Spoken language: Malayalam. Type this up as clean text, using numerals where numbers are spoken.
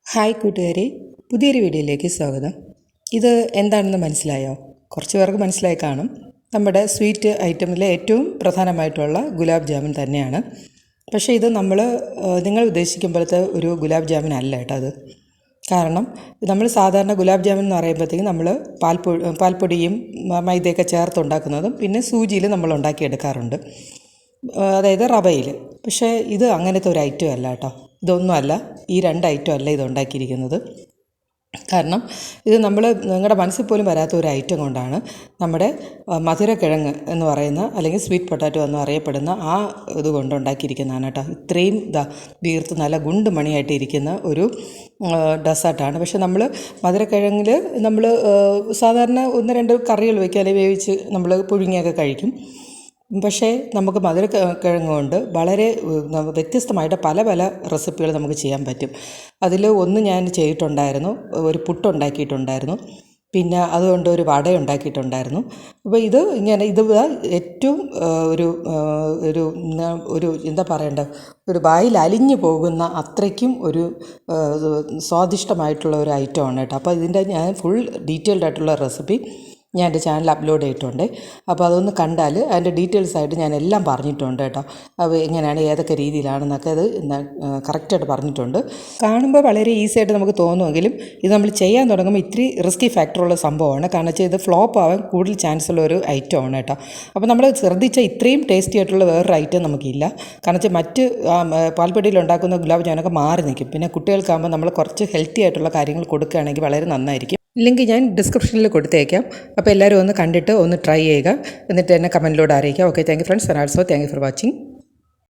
ഹായ് കൂട്ടുകാരെ, പുതിയൊരു വീഡിയോയിലേക്ക് സ്വാഗതം. ഇത് എന്താണെന്ന് മനസ്സിലായോ? കുറച്ച് പേർക്ക് മനസ്സിലായി കാണും. നമ്മുടെ സ്വീറ്റ് ഐറ്റമിലെ ഏറ്റവും പ്രധാനമായിട്ടുള്ള ഗുലാബ് ജാമുൻ തന്നെയാണ്. പക്ഷേ ഇത് നിങ്ങൾ ഉദ്ദേശിക്കുമ്പോഴത്തെ ഒരു ഗുലാബ് ജാമുൻ അല്ല കേട്ടോ അത്. കാരണം നമ്മൾ സാധാരണ ഗുലാബ് ജാമുൻ എന്ന് പറയുമ്പോഴത്തേക്കും നമ്മൾ പാൽപ്പൊടിയും മൈദയൊക്കെ ചേർത്തുണ്ടാക്കുന്നതും പിന്നെ സൂചിയിൽ നമ്മൾ ഉണ്ടാക്കിയെടുക്കാറുണ്ട്, അതായത് റവയിൽ. പക്ഷേ ഇത് അങ്ങനത്തെ ഒരു ഐറ്റം അല്ല കേട്ടോ. ഇതൊന്നുമല്ല, ഈ രണ്ട് ഐറ്റം അല്ല ഇത് ഉണ്ടാക്കിയിരിക്കുന്നത്. കാരണം ഇത് നിങ്ങളുടെ മനസ്സിൽ പോലും വരാത്ത ഒരു ഐറ്റം കൊണ്ടാണ് നമ്മുടെ മധുരക്കിഴങ്ങ് എന്ന് പറയുന്ന, അല്ലെങ്കിൽ സ്വീറ്റ് പൊട്ടാറ്റോ എന്ന് അറിയപ്പെടുന്ന ആ ഇത് കൊണ്ട് ഉണ്ടാക്കിയിരിക്കുന്നതാണ് കേട്ടോ. ഇത്രയും വീർത്ത് നല്ല ഗുണ്ട് മണിയായിട്ട് ഇരിക്കുന്ന ഒരു ഡെസേർട്ടാണ്. പക്ഷേ മധുരക്കിഴങ്ങിൽ നമ്മൾ സാധാരണ ഒന്ന് രണ്ട് കറികൾ വയ്ക്കുക, അല്ലെങ്കിൽ വേവിച്ച് നമ്മൾ പുഴുങ്ങിയൊക്കെ കഴിക്കും. പക്ഷേ നമുക്ക് മധുരക്കിഴങ്ങ് കൊണ്ട് വളരെ വ്യത്യസ്തമായിട്ട് പല പല റെസിപ്പികൾ നമുക്ക് ചെയ്യാൻ പറ്റും. അതിൽ ഒന്ന് ഞാൻ ചെയ്തിട്ടുണ്ടായിരുന്നു, ഒരു പുട്ടുണ്ടാക്കിയിട്ടുണ്ടായിരുന്നു, പിന്നെ അതുകൊണ്ട് ഒരു വട ഉണ്ടാക്കിയിട്ടുണ്ടായിരുന്നു. അപ്പോൾ ഇത് ഏറ്റവും ഒരു ഒരു ഒരു എന്താ പറയേണ്ടത്, ഒരു വായിൽ അലിഞ്ഞു പോകുന്ന അത്രയ്ക്കും ഒരു സ്വാദിഷ്ടമായിട്ടുള്ള ഒരു ഐറ്റമാണ് കേട്ടോ. അപ്പോൾ ഇതിൻ്റെ ഞാൻ ഫുൾ ഡീറ്റെയിൽഡ് ആയിട്ടുള്ള റെസിപ്പി ഞാൻ എൻ്റെ ചാനൽ അപ്ലോഡ് ചെയ്തിട്ടുണ്ട്. അപ്പോൾ അതൊന്ന് കണ്ടാൽ അതിൻ്റെ ഡീറ്റെയിൽസ് ആയിട്ട് ഞാൻ എല്ലാം പറഞ്ഞിട്ടുണ്ട് കേട്ടോ. അപ്പോൾ എങ്ങനെയാണ്, ഏതൊക്കെ രീതിയിലാണെന്നൊക്കെ അത് കറക്റ്റായിട്ട് പറഞ്ഞിട്ടുണ്ട്. കാണുമ്പോൾ വളരെ ഈസി ആയിട്ട് നമുക്ക് തോന്നുമെങ്കിലും ഇത് നമ്മൾ ചെയ്യാൻ തുടങ്ങുമ്പോൾ ഇത്തിരി റിസ്കി ഫാക്ടറുള്ള സംഭവമാണ്. കാരണം വെച്ചാൽ ഇത് ഫ്ലോപ്പ് ആവാൻ കൂടുതൽ ചാൻസ് ഉള്ള ഒരു ഐറ്റമാണ് കേട്ടോ. അപ്പോൾ നമ്മൾ ശ്രദ്ധിച്ചാൽ ഇത്രയും ടേസ്റ്റി ആയിട്ടുള്ള വേറൊരു ഐറ്റം നമുക്കില്ല. കാരണം വെച്ചാൽ മറ്റ് പാൽപ്പൊടിയിൽ ഉണ്ടാക്കുന്ന ഗുലാബ് ജാമുനൊക്കെ മാറി നിൽക്കും. പിന്നെ കുട്ടികൾക്കാകുമ്പോൾ നമ്മൾ കുറച്ച് ഹെൽത്തി ആയിട്ടുള്ള കാര്യങ്ങൾ കൊടുക്കുകയാണെങ്കിൽ വളരെ നന്നായിരിക്കും. ലിങ്ക് ഞാൻ ഡിസ്ക്രിപ്ഷനിൽ കൊടുത്തേക്കാം. അപ്പോൾ എല്ലാവരും ഒന്ന് കണ്ടിട്ട് ഒന്ന് ട്രൈ ചെയ്യുക, എന്നിട്ട് എന്നെ കമൻറ്റിലൂടെ അറിയിക്കുക. Okay, thank you friends, and also thank you for watching.